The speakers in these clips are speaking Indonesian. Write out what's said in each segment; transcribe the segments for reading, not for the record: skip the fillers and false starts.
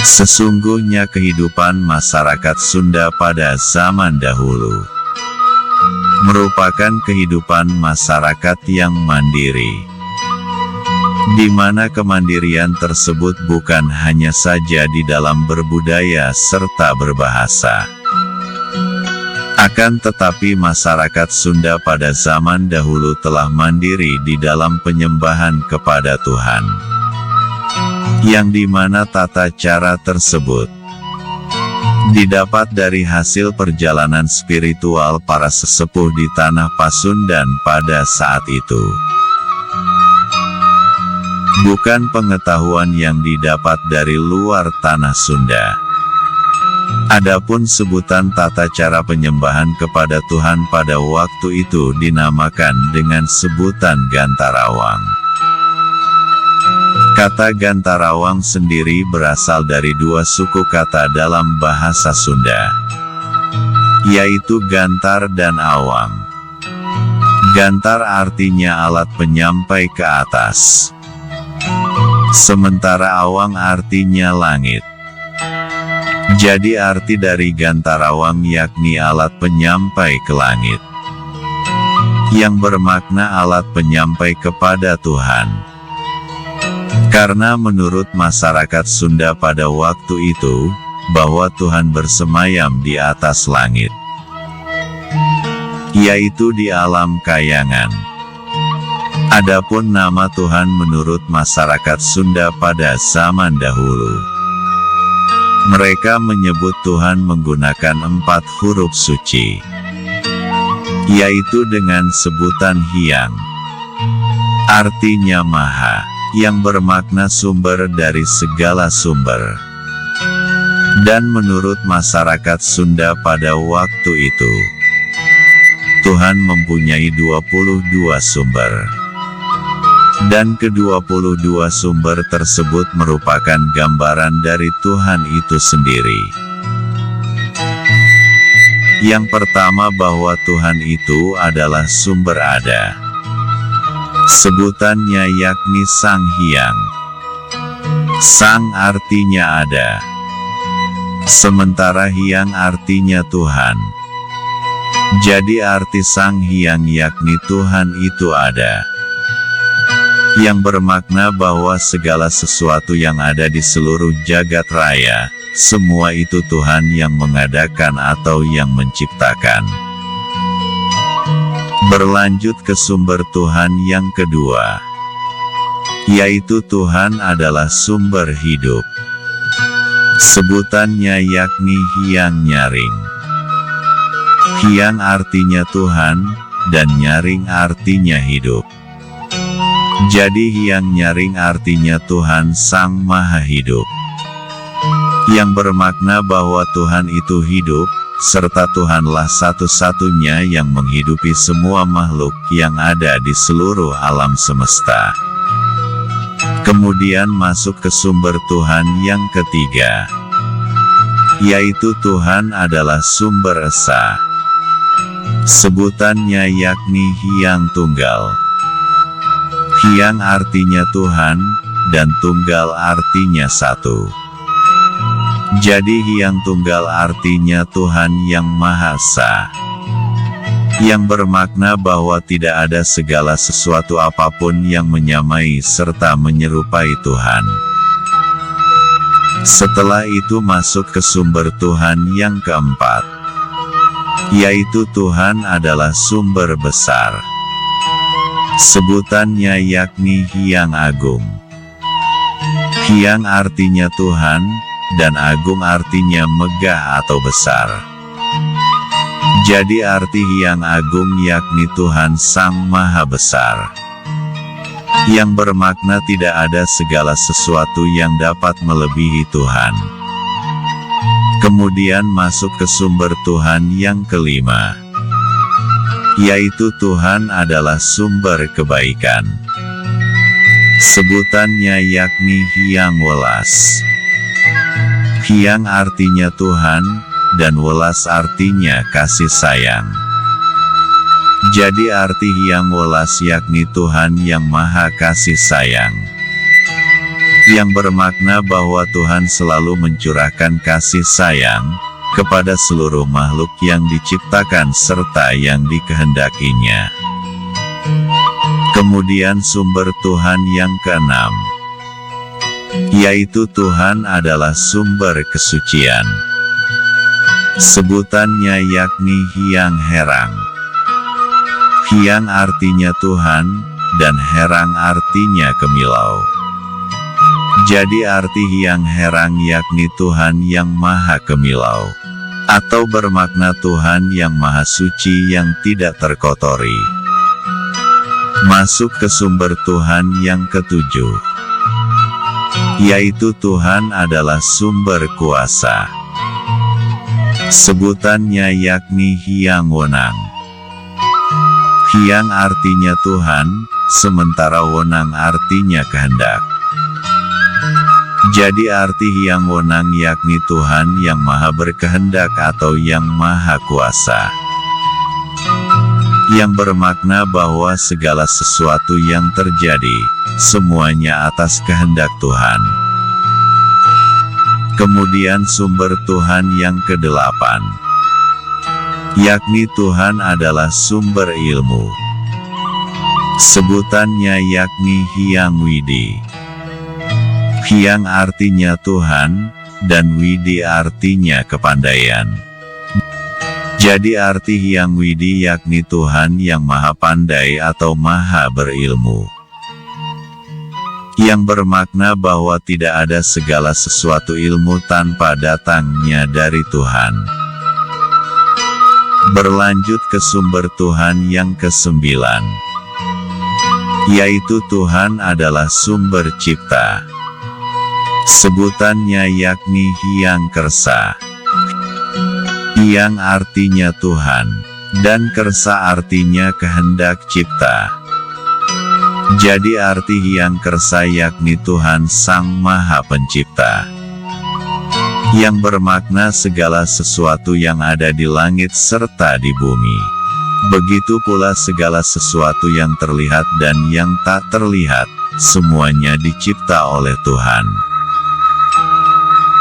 Sesungguhnya kehidupan masyarakat Sunda pada zaman dahulu merupakan kehidupan masyarakat yang mandiri, di mana kemandirian tersebut bukan hanya saja di dalam berbudaya serta berbahasa. Akan tetapi masyarakat Sunda pada zaman dahulu telah mandiri di dalam penyembahan kepada Tuhan, yang dimana tata cara tersebut didapat dari hasil perjalanan spiritual para sesepuh di tanah Pasundan pada saat itu. Bukan pengetahuan yang didapat dari luar tanah Sunda. Adapun sebutan tata cara penyembahan kepada Tuhan pada waktu itu dinamakan dengan sebutan Gantarawang. Kata Gantarawang sendiri berasal dari dua suku kata dalam bahasa Sunda, yaitu gantar dan awang. Gantar artinya alat penyampai ke atas, sementara awang artinya langit. Jadi arti dari Gantarawang yakni alat penyampai ke langit, yang bermakna alat penyampai kepada Tuhan. Karena menurut masyarakat Sunda pada waktu itu, bahwa Tuhan bersemayam di atas langit, yaitu di alam kayangan. Adapun nama Tuhan menurut masyarakat Sunda pada zaman dahulu, mereka menyebut Tuhan menggunakan 4 huruf suci, yaitu dengan sebutan Hyang, artinya Maha, yang bermakna sumber dari segala sumber. Dan menurut masyarakat Sunda pada waktu itu, Tuhan mempunyai 22 sumber. Dan ke-22 sumber tersebut merupakan gambaran dari Tuhan itu sendiri. Yang pertama bahwa Tuhan itu adalah sumber ada. Sebutannya yakni Sang Hyang. Sang artinya ada, sementara Hyang artinya Tuhan. Jadi arti Sang Hyang yakni Tuhan itu ada, yang bermakna bahwa segala sesuatu yang ada di seluruh jagat raya, semua itu Tuhan yang mengadakan atau yang menciptakan. Berlanjut ke sumber Tuhan yang kedua, yaitu Tuhan adalah sumber hidup. Sebutannya yakni Hyang Nyaring. Hyang artinya Tuhan, dan Nyaring artinya hidup. Jadi Hyang Nyaring artinya Tuhan Sang Maha Hidup, yang bermakna bahwa Tuhan itu hidup, serta Tuhanlah satu-satunya yang menghidupi semua makhluk yang ada di seluruh alam semesta. Kemudian masuk ke sumber Tuhan yang ketiga, yaitu Tuhan adalah sumber esa. Sebutannya yakni Hyang Tunggal. Hyang artinya Tuhan, dan Tunggal artinya satu. Jadi Hyang Tunggal artinya Tuhan yang Maha Esa, yang bermakna bahwa tidak ada segala sesuatu apapun yang menyamai serta menyerupai Tuhan. Setelah itu masuk ke sumber Tuhan yang keempat, yaitu Tuhan adalah sumber besar. Sebutannya yakni Hyang Agung. Hyang artinya Tuhan, dan Agung artinya megah atau besar. Jadi arti Hyang Agung yakni Tuhan Sang Maha Besar, yang bermakna tidak ada segala sesuatu yang dapat melebihi Tuhan. Kemudian masuk ke sumber Tuhan yang kelima, yaitu Tuhan adalah sumber kebaikan. Sebutannya yakni Hyang Welas. Hyang artinya Tuhan, dan welas artinya kasih sayang. Jadi arti Hyang Welas yakni Tuhan yang Maha Kasih Sayang. yang bermakna bahwa Tuhan selalu mencurahkan kasih sayang kepada seluruh makhluk yang diciptakan serta yang dikehendakinya. Kemudian sumber Tuhan yang keenam, yaitu Tuhan adalah sumber kesucian. Sebutannya yakni Hyang Herang. Hyang artinya Tuhan, dan Herang artinya kemilau. Jadi arti Hyang Herang yakni Tuhan yang Maha Kemilau, atau bermakna Tuhan yang Maha Suci yang tidak terkotori. Masuk ke sumber Tuhan yang ketujuh, yaitu Tuhan adalah sumber kuasa. Sebutannya yakni Hyang Wonang. Hyang artinya Tuhan, sementara Wonang artinya kehendak. Jadi arti Hyang Wonang yakni Tuhan yang Maha Berkehendak atau yang Maha Kuasa, yang bermakna bahwa segala sesuatu yang terjadi, semuanya atas kehendak Tuhan. Kemudian sumber Tuhan yang kedelapan, yakni Tuhan adalah sumber ilmu. Sebutannya yakni Hyang Widi. Hyang artinya Tuhan, dan Widi artinya kepandaian. Jadi arti Hyang Widi yakni Tuhan yang Maha Pandai atau Maha Berilmu, yang bermakna bahwa tidak ada segala sesuatu ilmu tanpa datangnya dari Tuhan. Berlanjut ke sumber Tuhan yang kesembilan, yaitu Tuhan adalah sumber cipta. Sebutannya yakni Hyang Kersa. Hyang artinya Tuhan, dan Kersa artinya kehendak cipta. Jadi arti Hyang Kersa yakni Tuhan Sang Maha Pencipta, yang bermakna segala sesuatu yang ada di langit serta di bumi. Begitu pula segala sesuatu yang terlihat dan yang tak terlihat, semuanya dicipta oleh Tuhan.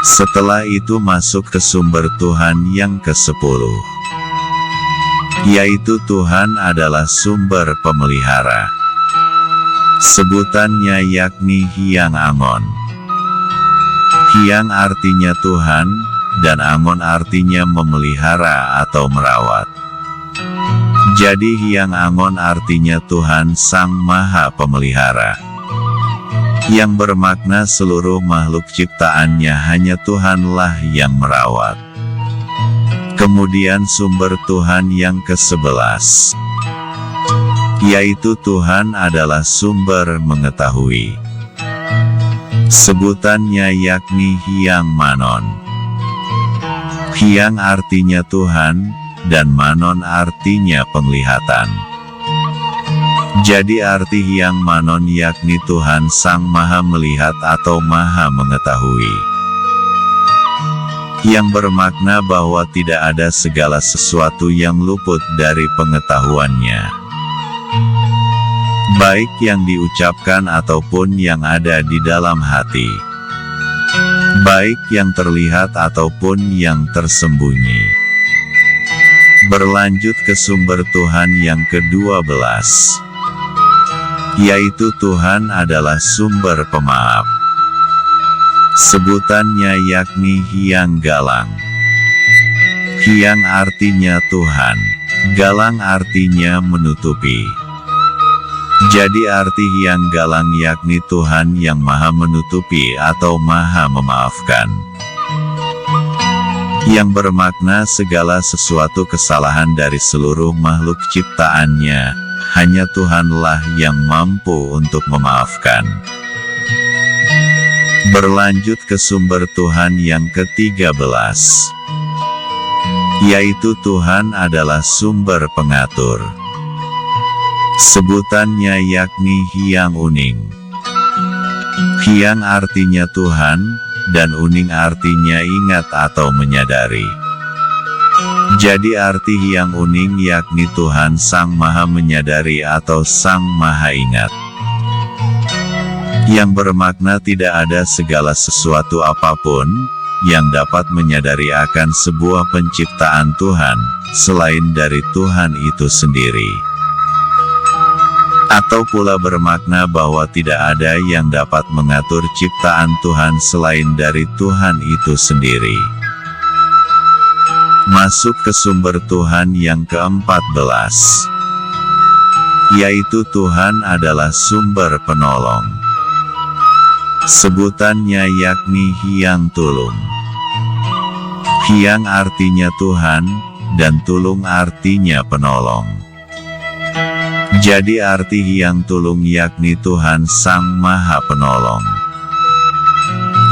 Setelah itu masuk ke sumber Tuhan yang ke-10, yaitu Tuhan adalah sumber pemelihara. Sebutannya yakni Hyang Angon. Hyang artinya Tuhan, dan Angon artinya memelihara atau merawat. Jadi Hyang Angon artinya Tuhan Sang Maha Pemelihara, yang bermakna seluruh makhluk ciptaannya hanya Tuhanlah yang merawat. Kemudian sumber Tuhan yang ke-11, yaitu Tuhan adalah sumber mengetahui. Sebutannya yakni Hyang Manon. Hyang artinya Tuhan, dan Manon artinya penglihatan. Jadi arti Hyang Manon yakni Tuhan Sang Maha Melihat atau Maha Mengetahui, yang bermakna bahwa tidak ada segala sesuatu yang luput dari pengetahuannya, baik yang diucapkan ataupun yang ada di dalam hati, baik yang terlihat ataupun yang tersembunyi. Berlanjut ke sumber Tuhan yang ke-12, yaitu Tuhan adalah sumber pemaaf. Sebutannya yakni Hyang Galang. Hyang artinya Tuhan, Galang artinya menutupi. Jadi arti Hyang Galang yakni Tuhan yang Maha Menutupi atau Maha Memaafkan, yang bermakna segala sesuatu kesalahan dari seluruh makhluk ciptaannya, hanya Tuhanlah yang mampu untuk memaafkan. Berlanjut ke sumber Tuhan yang ke-13, yaitu Tuhan adalah sumber pengatur. Sebutannya yakni Hyang Uning. Hyang artinya Tuhan, dan Uning artinya ingat atau menyadari. Jadi arti Hyang Uning yakni Tuhan Sang Maha Menyadari atau Sang Maha Ingat, yang bermakna tidak ada segala sesuatu apapun yang dapat menyadari akan sebuah penciptaan Tuhan, selain dari Tuhan itu sendiri. Atau pula bermakna bahwa tidak ada yang dapat mengatur ciptaan Tuhan selain dari Tuhan itu sendiri. Masuk ke sumber Tuhan yang ke-14, yaitu Tuhan adalah sumber penolong. Sebutannya yakni Hyang Tulung. Hyang artinya Tuhan, dan Tulung artinya penolong. Jadi arti Hyang Tulung yakni Tuhan Sang Maha Penolong,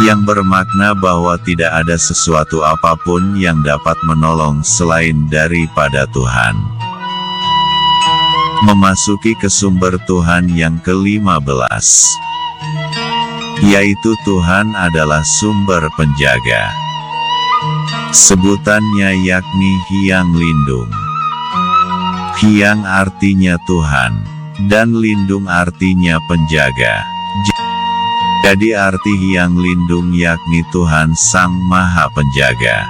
yang bermakna bahwa tidak ada sesuatu apapun yang dapat menolong selain daripada Tuhan. Memasuki ke sumber Tuhan yang ke-15, yaitu Tuhan adalah sumber penjaga. Sebutannya yakni Hyang Lindung. Hyang artinya Tuhan, dan Lindung artinya penjaga. Jadi arti Hyang Lindung yakni Tuhan Sang Maha Penjaga,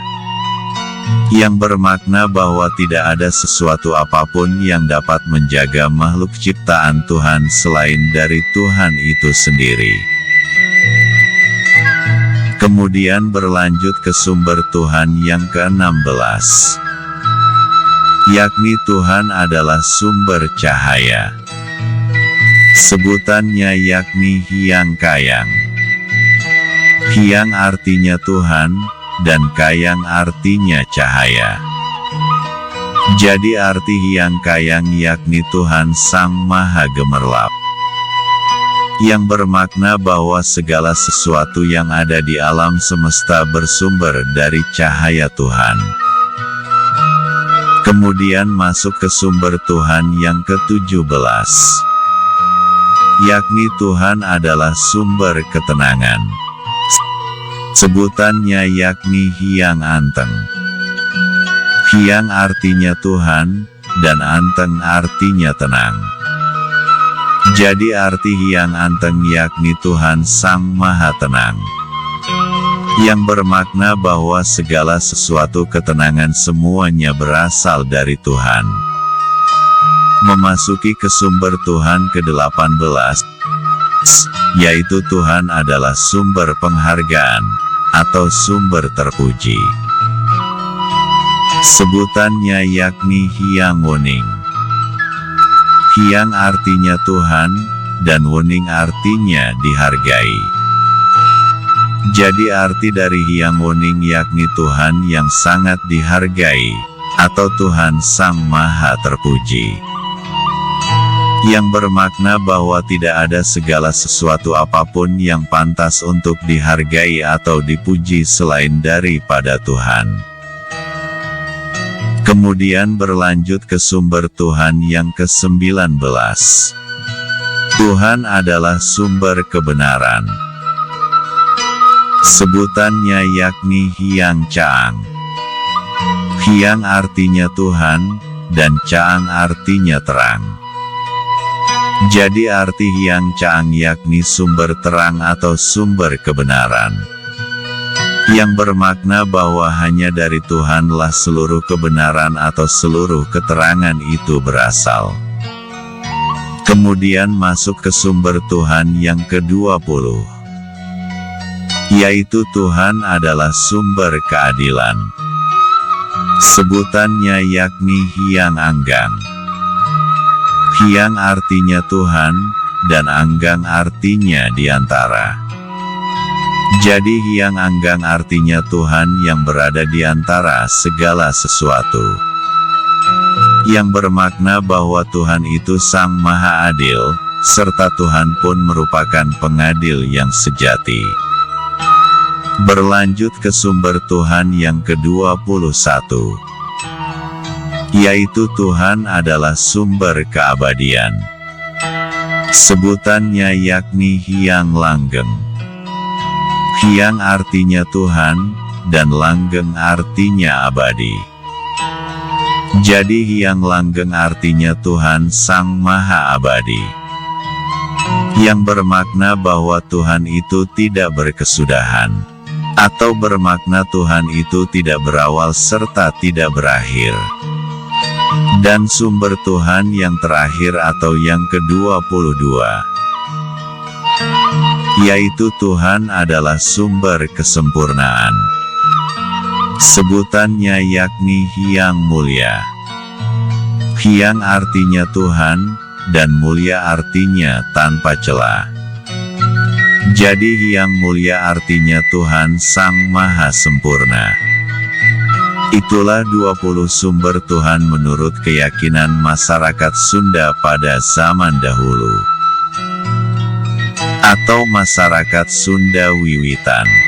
yang bermakna bahwa tidak ada sesuatu apapun yang dapat menjaga makhluk ciptaan Tuhan selain dari Tuhan itu sendiri. Kemudian berlanjut ke sumber Tuhan yang ke-16, yakni Tuhan adalah sumber cahaya. Sebutannya yakni Hyang Kayang. Hyang artinya Tuhan, dan Kayang artinya cahaya. Jadi arti Hyang Kayang yakni Tuhan Sang Maha Gemerlap, yang bermakna bahwa segala sesuatu yang ada di alam semesta bersumber dari cahaya Tuhan. Kemudian masuk ke sumber Tuhan yang ke-17, yakni Tuhan adalah sumber ketenangan. Sebutannya yakni Hyang Anteng. Hyang artinya Tuhan, dan Anteng artinya tenang. Jadi arti Hyang Anteng yakni Tuhan Sang Maha Tenang, yang bermakna bahwa segala sesuatu ketenangan semuanya berasal dari Tuhan. Memasuki ke sumber Tuhan ke-18, yaitu Tuhan adalah sumber penghargaan, atau sumber terpuji. Sebutannya yakni Hyang Woning. Hyang artinya Tuhan, dan Woning artinya dihargai. Jadi arti dari Hyang Woning yakni Tuhan yang sangat dihargai, atau Tuhan Sang Maha Terpuji, yang bermakna bahwa tidak ada segala sesuatu apapun yang pantas untuk dihargai atau dipuji selain daripada Tuhan. Kemudian berlanjut ke sumber Tuhan yang ke-19. Tuhan adalah sumber kebenaran. Sebutannya yakni Hyang Caang. Hyang artinya Tuhan, dan Caang artinya terang. Jadi arti Hyang Caang yakni sumber terang atau sumber kebenaran, yang bermakna bahwa hanya dari Tuhanlah seluruh kebenaran atau seluruh keterangan itu berasal. Kemudian masuk ke sumber Tuhan yang ke-20, yaitu Tuhan adalah sumber keadilan. Sebutannya yakni Hyang Anggang. Hyang artinya Tuhan, dan Anggang artinya diantara. Jadi Hyang Anggang artinya Tuhan yang berada di antara segala sesuatu, yang bermakna bahwa Tuhan itu Sang Maha Adil, serta Tuhan pun merupakan pengadil yang sejati. Berlanjut ke sumber Tuhan yang ke-21, yaitu Tuhan adalah sumber keabadian. Sebutannya yakni Hyang Langgeng. Hyang artinya Tuhan, dan Langgeng artinya abadi. Jadi Hyang Langgeng artinya Tuhan Sang Maha Abadi, yang bermakna bahwa Tuhan itu tidak berkesudahan, atau bermakna Tuhan itu tidak berawal serta tidak berakhir. Dan sumber Tuhan yang terakhir atau yang ke-22, yaitu Tuhan adalah sumber kesempurnaan. Sebutannya yakni Hyang Mulia. Hyang artinya Tuhan, dan mulia artinya tanpa celah. Jadi Hyang Mulia artinya Tuhan Sang Maha Sempurna. Itulah 20 sumber Tuhan menurut keyakinan masyarakat Sunda pada zaman dahulu, atau masyarakat Sunda wiwitan.